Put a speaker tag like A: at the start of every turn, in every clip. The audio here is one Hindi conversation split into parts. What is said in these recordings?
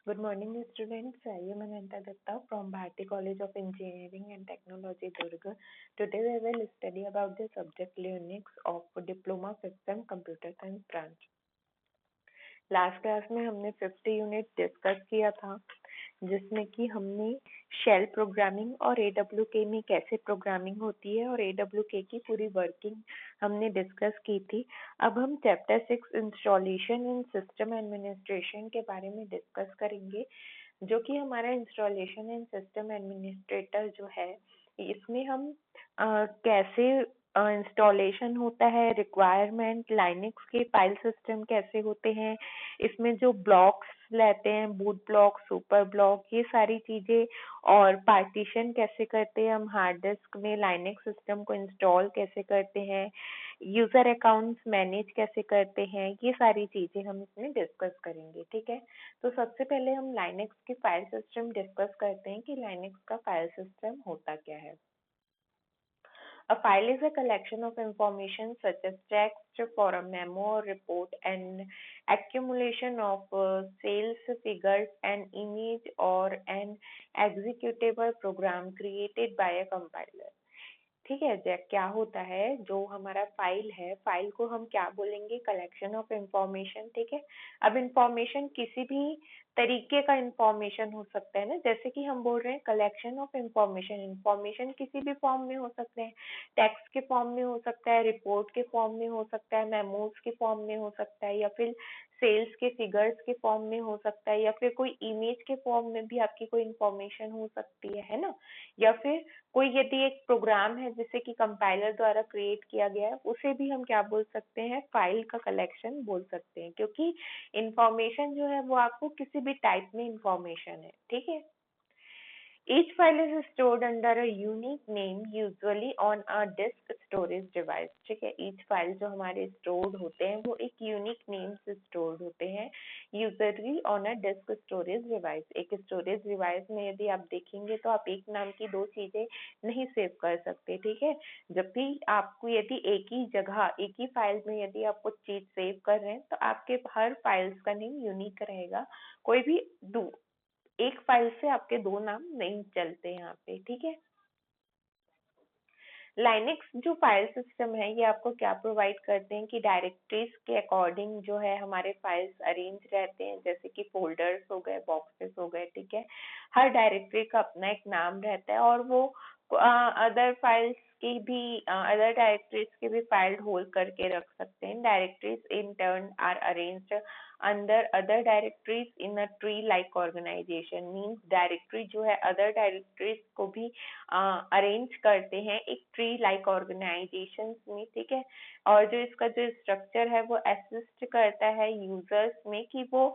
A: Good morning, students. I am Ananta Datta from Bharati College of Engineering and Technology, Durg. Today we will study about the subject Linux of Diploma System Computer Science branch. Last class में हमने 50 यूनिट डिस्कस किया था, जिसमें कि हमने शेल प्रोग्रामिंग और AWK में कैसे प्रोग्रामिंग होती है और AWK की पूरी वर्किंग हमने डिस्कस की थी। अब हम चैप्टर 6 इंस्टॉलेशन इन सिस्टम एडमिनिस्ट्रेशन के बारे में डिस्कस करेंगे, जो कि हमारा इंस्टॉलेशन एंड सिस्टम एडमिनिस्ट्रेटर जो है, इसमें हम कैसे इंस्टॉलेशन होता है, रिक्वायरमेंट, लाइनक्स के फाइल सिस्टम कैसे होते हैं, इसमें जो ब्लॉक्स लेते हैं, बूट ब्लॉक, सुपर ब्लॉक, ये सारी चीजें, और पार्टीशन कैसे करते हैं हम हार्ड डिस्क में, लाइनक्स सिस्टम को इंस्टॉल कैसे करते हैं, यूजर अकाउंट्स मैनेज कैसे करते हैं, ये सारी चीजें हम इसमें डिस्कस करेंगे। ठीक है, तो सबसे पहले हम लाइनक्स की फाइल सिस्टम डिस्कस करते हैं कि लाइनक्स का फाइल सिस्टम होता क्या है। A file is a collection of information such as text for a memo or report, and accumulation of sales figures, an image, or an executable program created by a compiler. ठीक है, जैक क्या होता है, जो हमारा फाइल है, फाइल को हम क्या बोलेंगे, कलेक्शन ऑफ इंफॉर्मेशन। ठीक है, अब इंफॉर्मेशन किसी भी तरीके का इंफॉर्मेशन हो सकता है ना, जैसे कि हम बोल रहे हैं कलेक्शन ऑफ इंफॉर्मेशन, इंफॉर्मेशन किसी भी फॉर्म में हो सकते हैं, टेक्स्ट के फॉर्म में हो सकता है, रिपोर्ट के फॉर्म में हो सकता है, मेमोज के फॉर्म में हो सकता है, या फिर सेल्स के फिगर्स के फॉर्म में हो सकता है, या फिर कोई इमेज के फॉर्म में भी आपकी कोई इंफॉर्मेशन हो सकती है ना, या फिर कोई यदि एक प्रोग्राम है जिसे कि कंपाइलर द्वारा क्रिएट किया गया है, उसे भी हम क्या बोल सकते हैं, फाइल का कलेक्शन बोल सकते हैं, क्योंकि इंफॉर्मेशन जो है वो आपको किसी भी टाइप में इंफॉर्मेशन है। ठीक है, each file is stored under a unique name, usually on a disk storage device. ठीक है, each file जो हमारे stored होते हैं वो एक unique name से stored होते हैं, usually on a disk storage device. एक storage device में यदि आप देखेंगे तो आप एक नाम की दो चीजें नहीं सेव कर सकते। ठीक है, जब भी आपको यदि एक ही जगह एक ही फाइल में यदि आप कुछ चीज सेव कर रहे हैं तो आपके हर फाइल्स का नेम यूनिक रहेगा, कोई भी एक फाइल से आपके दो नाम नहीं चलते यहाँ पे। ठीक है, लाइनक्स जो फाइल सिस्टम है ये आपको क्या प्रोवाइड करते हैं कि डायरेक्टरीज के अकॉर्डिंग जो है हमारे फाइल्स अरेंज रहते हैं, जैसे कि फोल्डर्स हो गए, बॉक्सेस हो गए। ठीक है, हर डायरेक्टरी का अपना एक नाम रहता है, और वो अदर फाइल्स की भी अदर डायरेक्टरीज की भी फाइल होल्ड करके रख सकते हैं। Directories in turn are arranged under other directories in a tree like organisation, means directory जो है अदर डायरेक्टरीज को भी अरेंज करते हैं एक ट्री लाइक ऑर्गेनाइजेशन में। ठीक है, और जो इसका जो स्ट्रक्चर है वो असिस्ट करता है यूजर्स में कि वो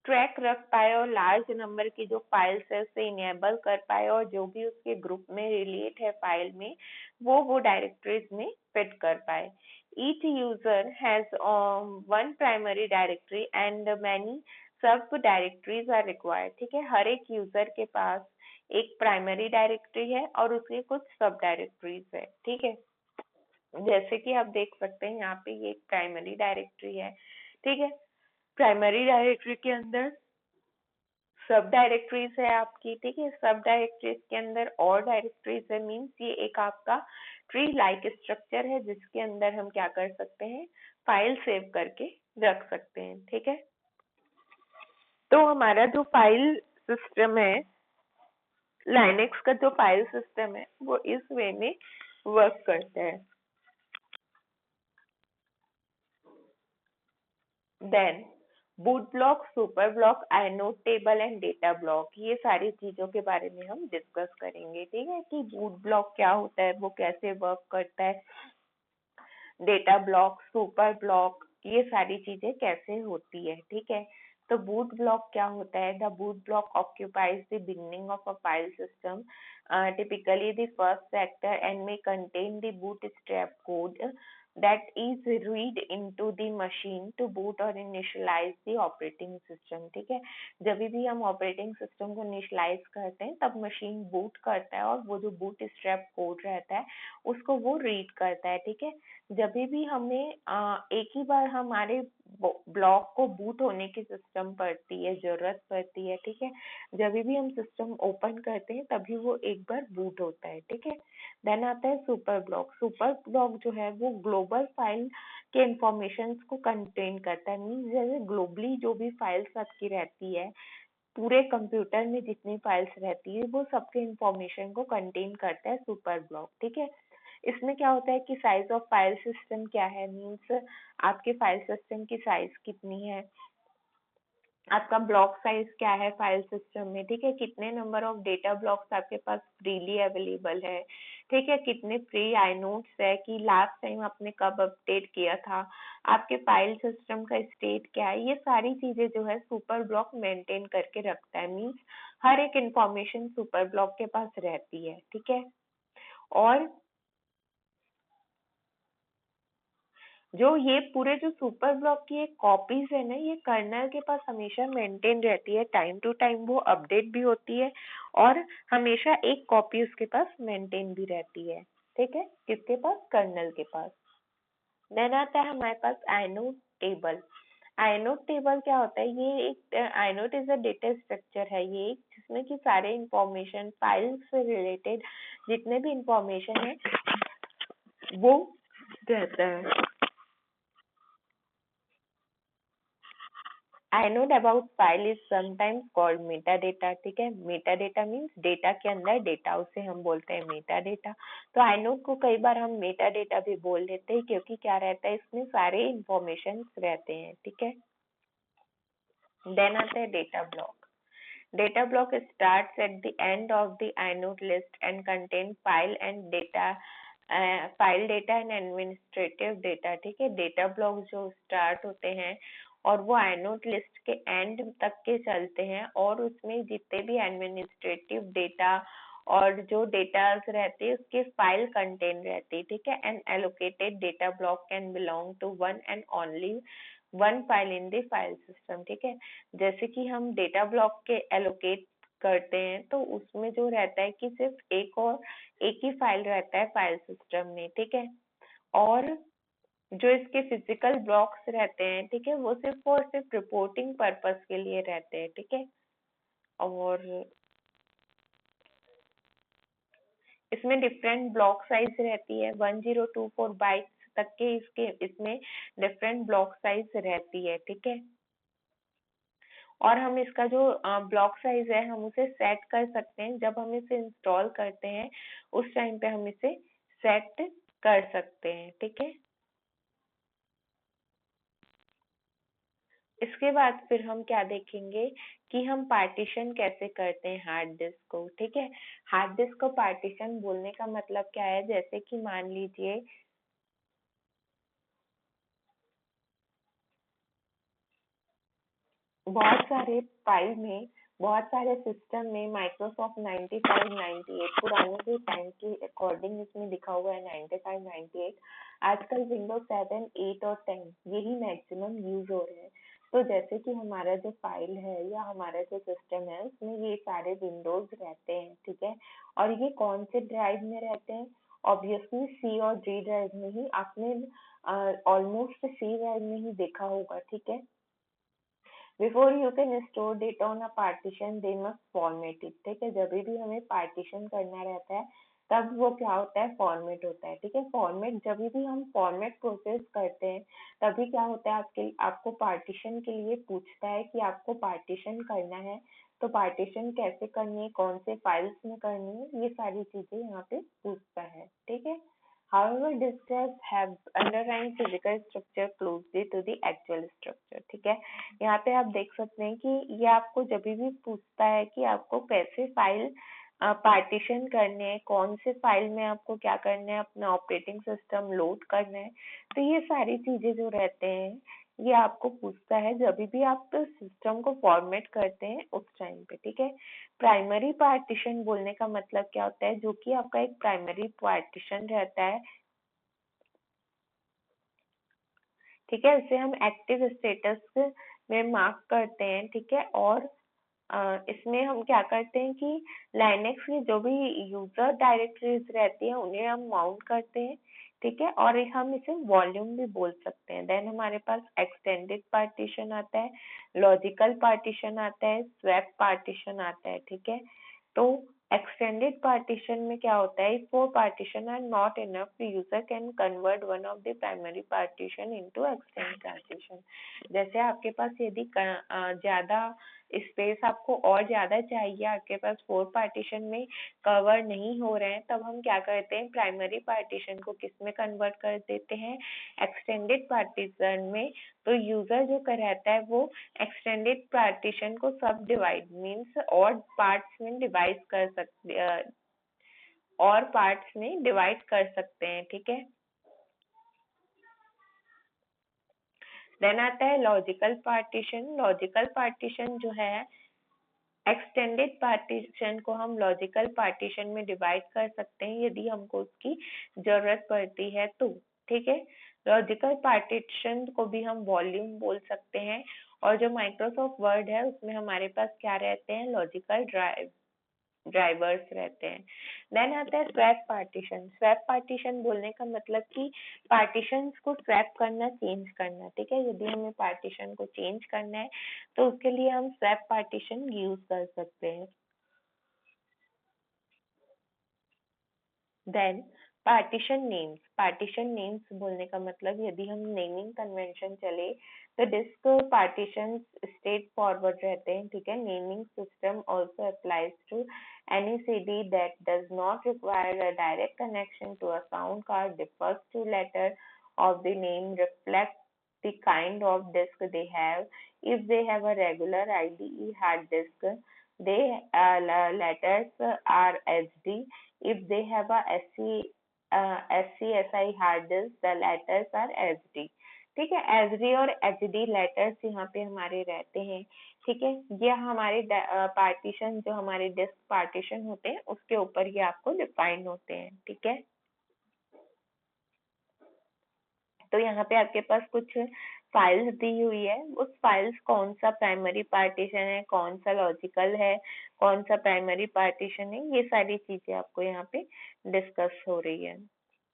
A: ट्रैक रख पाए और लार्ज नंबर की जो फाइल्स है उसे इनेबल कर पाए, और जो भी उसके ग्रुप में रिलेट है फाइल में वो डायरेक्टरीज में फिट कर पाए। Each user has one primary directory and many सब डायरेक्टरीज आर रिक्वायर्ड। ठीक है, हर एक यूजर के पास एक प्राइमरी डायरेक्टरी है और उसके कुछ सब डायरेक्टरीज है। ठीक है, जैसे कि आप देख सकते हैं यहाँ पे ये एक प्राइमरी डायरेक्टरी है। ठीक है, प्राइमरी डायरेक्टरी के अंदर सब डायरेक्टरीज है आपकी। ठीक है, सब डायरेक्टरीज के अंदर और डायरेक्टरीज है, मीन्स ये एक आपका ट्री लाइक स्ट्रक्चर है जिसके अंदर हम क्या कर सकते हैं, फाइल सेव करके रख सकते हैं। ठीक है, तो हमारा जो फाइल सिस्टम है, लाइनक्स का जो फाइल सिस्टम है वो इस वे में वर्क करता है। Then boot block, super block, inode table and data block, ये सारी चीजों के बारे में हम डिस्कस करेंगे। ठीक है, कि बूट ब्लॉक क्या होता है, वो कैसे वर्क करता है, डेटा ब्लॉक, सुपर ब्लॉक, ये सारी चीजें कैसे होती है। ठीक है, तो बूट ब्लॉक क्या होता है, the boot block occupies the beginning of a file system, typically the first sector, and may contain the bootstrap code that is read into the machine to boot or initialize the operating system। ठीक है, जब भी हम ऑपरेटिंग सिस्टम को इनिशियलाइज करते हैं तब मशीन बूट करता है और वो जो बूट स्ट्रैप कोड रहता है उसको वो रीड करता है। ठीक है, जब भी हमें एक ही बार हमारे ब्लॉक को बूट होने की सिस्टम पड़ती है, जरूरत पड़ती है, ठीक है। जब भी हम सिस्टम ओपन करते हैं तभी वो एक बार बूट होता है, ठीक है। देन आता है सुपर ब्लॉक। सुपर ब्लॉक जो है वो ग्लोबल फाइल के इंफॉर्मेशन को कंटेन करता है। मीन्स जैसे ग्लोबली जो भी फाइल्स आपकी रहती है, पूरे कंप्यूटर में जितनी फाइल्स रहती है वो सबके इंफॉर्मेशन को कंटेन करता है सुपर ब्लॉक, ठीक है। इसमें क्या होता है कि साइज ऑफ फाइल सिस्टम क्या है, मीन्स आपके फाइल सिस्टम की साइज कितनी है, आपका ब्लॉक साइज क्या है फाइल सिस्टम में, ठीक है। कितने नंबर ऑफ डेटा ब्लॉक्स आपके पास फ्रीली अवेलेबल है, ठीक है। कितने फ्री आइनोड्स है, कि लास्ट टाइम आपने कब अपडेट किया था, आपके फाइल सिस्टम का स्टेट क्या है, ये सारी चीजें जो है सुपर ब्लॉक मेंटेन करके रखता है। मीन्स हर एक इंफॉर्मेशन सुपर ब्लॉक के पास रहती है, ठीक है। और जो ये पूरे जो सुपर ब्लॉक की एक कॉपीज है ना, ये कर्नल के पास हमेशा मेंटेन रहती है, टाइम टू टाइम वो अपडेट भी होती है, और हमेशा एक कॉपी उसके पास मेंटेन भी रहती है, ठीक है। किसके पास? कर्नल के पास। देन आता है हमारे पास आइनोड टेबल। आइनोड टेबल क्या होता है? ये एक inode is a data structure है, ये जिसमें कि सारे इंफॉर्मेशन फाइल से रिलेटेड जितने भी इंफॉर्मेशन है वो रहता है। inode about file is sometimes called metadata, ठीक है। metadata means डेटा के अंदर डेटा, उसे हम बोलते हैं metadata। तो inode को कई बार हम metadata भी बोल देते हैं, क्योंकि क्या रहता है इसमें सारे इंफॉर्मेशन रहते हैं, ठीक है। देन आता है data block. Data block starts at the end of the inode list and contain file data and administrative data, ठीक है। डेटा ब्लॉक जो स्टार्ट होते हैं और वो inode लिस्ट के एंड तक के चलते हैं, और उसमें जितने भी एडमिनिस्ट्रेटिव डेटा और जो डेटा रहते हैं उसके फाइल कंटेन रहती है, ठीक है। And allocated data block can belong to one and only one file in the file system, ठीक है। जैसे कि हम डेटा ब्लॉक के एलोकेट करते हैं तो उसमें जो रहता है कि सिर्फ एक ही फाइल रहता है फाइल सिस्टम में, ठीक है। और जो इसके फिजिकल ब्लॉक्स रहते हैं, ठीक है, वो सिर्फ और सिर्फ रिपोर्टिंग पर्पस के लिए रहते हैं, ठीक है। और इसमें डिफरेंट ब्लॉक साइज रहती है, 1024 बाइट्स तक के इसमें डिफरेंट ब्लॉक साइज रहती है, ठीक है। और हम इसका जो ब्लॉक साइज है हम उसे सेट कर सकते हैं, जब हम इसे इंस्टॉल करते हैं उस टाइम पे हम इसे सेट कर सकते हैं, ठीक है। इसके बाद फिर हम क्या देखेंगे कि हम पार्टीशन कैसे करते हैं हार्ड डिस्क को, ठीक है। हार्ड डिस्क को पार्टीशन बोलने का मतलब क्या है? जैसे कि मान लीजिए बहुत सारे फाइल में, बहुत सारे सिस्टम में माइक्रोसॉफ्ट 95 98 पुराने जो टाइम के अकॉर्डिंग इसमें लिखा हुआ है 95 98, आजकल विंडोज 7 8 और 10 यही मैक्सिमम यूज हो रहे हैं। तो जैसे कि हमारा जो फाइल है या हमारा जो सिस्टम है उसमें ये सारे विंडोज रहते हैं, ठीक है। और ये कौन से ड्राइव में रहते हैं? ऑब्वियसली सी और जी ड्राइव में ही। आपने ऑलमोस्ट सी ड्राइव में ही देखा होगा, ठीक है। Before you can store data on a partition they must format it, ठीक है। जब भी हमें पार्टीशन करना रहता है तब वो क्या होता है? फॉर्मेट होता है, ठीक है। फॉर्मेट जब भी हम फॉर्मेट प्रोसेस करते हैं तभी क्या होता है, आपको पार्टीशन के लिए पूछता है कि आपको पार्टीशन करना है, तो पार्टीशन कैसे करनी है, कौन से फाइल्स में करनी है, ये सारी चीजें यहाँ पे पूछता है, ठीक है। However, disks have underlying physical structure closely to the actual structure, ठीक है। यहाँ पे आप देख सकते हैं कि ये आपको जब भी पूछता है कि आपको कैसे फाइल पार्टीशन करने हैं, कौन से फाइल में आपको क्या करना है, अपना ऑपरेटिंग सिस्टम लोड करना है, तो ये सारी चीजें जो रहते हैं ये आपको पूछता है जब भी आप सिस्टम को फॉर्मेट करते हैं उस टाइम पे, ठीक है। प्राइमरी पार्टीशन बोलने का मतलब क्या होता है? जो कि आपका एक प्राइमरी पार्टीशन रहता है, ठीक है। इसे हम एक्टिव स्टेटस में मार्क करते हैं, ठीक है। और इसमें हम क्या करते हैं कि लाइनेक्स की जो भी यूजर डायरेक्टरीज रहती है उन्हें हम माउंट करते हैं, ठीक है, और हम इसे वॉल्यूम भी बोल सकते हैं। देन हमारे पास एक्सटेंडेड पार्टीशन आता है, लॉजिकल पार्टीशन आता है, स्वैप पार्टीशन आता है। ठीक है, तो extended partition में क्या होता है, four partition are not enough, the user can convert one of the primary partition into extended partition। जैसे आपके पास यदि ज्यादा स्पेस आपको और ज्यादा चाहिए, आपके पास फोर पार्टीशन में कवर नहीं हो रहे हैं, तब हम क्या करते हैं, प्राइमरी पार्टीशन को किस में कन्वर्ट कर देते हैं, एक्सटेंडेड पार्टीशन में। तो यूजर जो रहता है वो एक्सटेंडेड पार्टीशन को सब डिवाइड मीन्स और पार्ट्स में डिवाइड कर सकते, और पार्ट्स में डिवाइड कर सकते हैं। ठीक है, देन आता है लॉजिकल पार्टीशन। लॉजिकल पार्टीशन जो है, एक्सटेंडेड पार्टीशन को हम लॉजिकल पार्टीशन में डिवाइड कर सकते हैं यदि हमको उसकी जरूरत पड़ती है तो। ठीक है, लॉजिकल पार्टीशन को भी हम वॉल्यूम बोल सकते हैं, और जो माइक्रोसॉफ्ट वर्ड है उसमें हमारे पास क्या रहते हैं, लॉजिकल ड्राइवर्स रहते हैं। देन आता है स्वैप पार्टीशन। स्वैप पार्टीशन बोलने का मतलब कि पार्टीशंस को स्वैप करना, चेंज करना। ठीक है, यदि हमें पार्टीशन को चेंज करना है तो उसके लिए हम स्वैप पार्टीशन यूज कर सकते हैं। Then partition names. Partition names बोलने का मतलब यदि हम नेमिंग कन्वेंशन चले तो डिस्क पार्टीशन स्ट्रेट फॉरवर्ड रहते हैं। ठीक है, naming system also applies to any CD that does not require a direct connection to a sound card. The first two letters of the name reflect the kind of disk they have. If they have a regular IDE hard disk, they letters are HD. If they have a SCSI hard disk, the letters are SD। ठीक है, SD और HD लेटर्स यहाँ पे हमारे रहते हैं। ठीक है, ये हमारे पार्टीशन, जो हमारे डिस्क पार्टीशन होते हैं उसके ऊपर ये आपको डिफाइन होते हैं। ठीक है, तो यहाँ पे आपके पास कुछ फाइल्स दी हुई है, उस फाइल्स कौन सा प्राइमरी पार्टीशन है, कौन सा लॉजिकल है, कौन सा प्राइमरी पार्टीशन है, ये सारी चीजें आपको यहाँ पे डिस्कस हो रही है।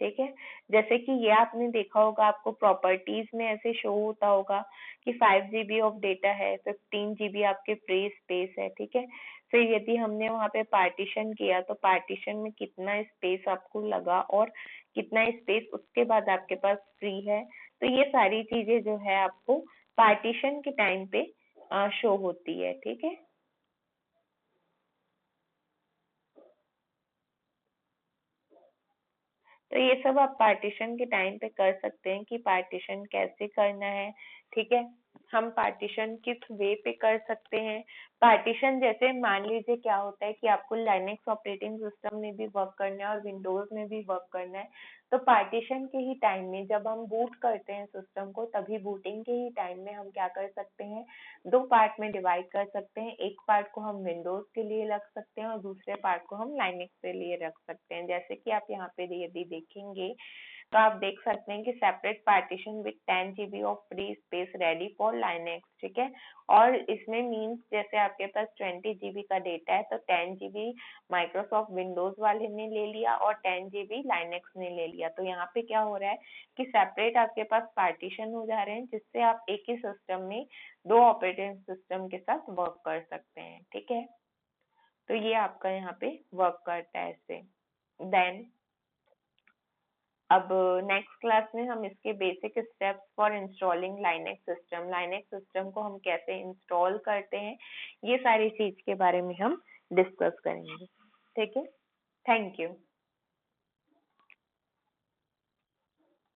A: ठीक है, जैसे कि ये आपने देखा होगा, आपको प्रॉपर्टीज में ऐसे शो होता होगा कि 5 GB ऑफ डेटा है, 15 GB आपके फ्री स्पेस है। ठीक है, फिर यदि हमने वहाँ पे पार्टीशन किया तो पार्टीशन में कितना स्पेस आपको लगा और कितना स्पेस उसके बाद आपके पास फ्री है। तो ये सारी चीजें जो है आपको पार्टीशन के टाइम पे शो होती है। ठीक है, तो ये सब आप पार्टीशन के टाइम पे कर सकते हैं कि पार्टीशन कैसे करना है। ठीक है, हम पार्टीशन किस वे पे कर सकते हैं। पार्टीशन जैसे मान लीजिए क्या होता है कि आपको लाइनेक्स ऑपरेटिंग सिस्टम में भी वर्क करना है और विंडोज में भी वर्क करना है, तो पार्टीशन के ही टाइम में जब हम बूट करते हैं सिस्टम को, तभी बूटिंग के ही टाइम में हम क्या कर सकते हैं, दो पार्ट में डिवाइड कर सकते हैं। एक पार्ट को हम विंडोज के लिए रख सकते हैं और दूसरे पार्ट को हम लाइनेक्स के लिए रख सकते हैं। जैसे कि आप यहाँ पे यदि देखेंगे तो आप देख सकते हैं कि separate partition with 10 GB of free space ready for Linux. ठीक है, और इसमें मीन्स जैसे आपके पास 20 GB का डेटा है तो 10 GB माइक्रोसॉफ्ट विंडोज वाले ने ले लिया और 10 GB लाइनेक्स ने ले लिया। तो यहाँ पे क्या हो रहा है कि सेपरेट आपके पास पार्टीशन हो जा रहे हैं, जिससे आप एक ही सिस्टम में दो ऑपरेटिंग सिस्टम के साथ वर्क कर सकते हैं। ठीक है, तो ये आपका यहाँ पे वर्क करता है ऐसे। देन अब नेक्स्ट क्लास में हम इसके basic steps for installing Linux system, Linux system को हम कैसे इंस्टॉल करते हैं, ये सारी चीज के बारे में हम डिस्कस करेंगे। ठीक है, थैंक यू।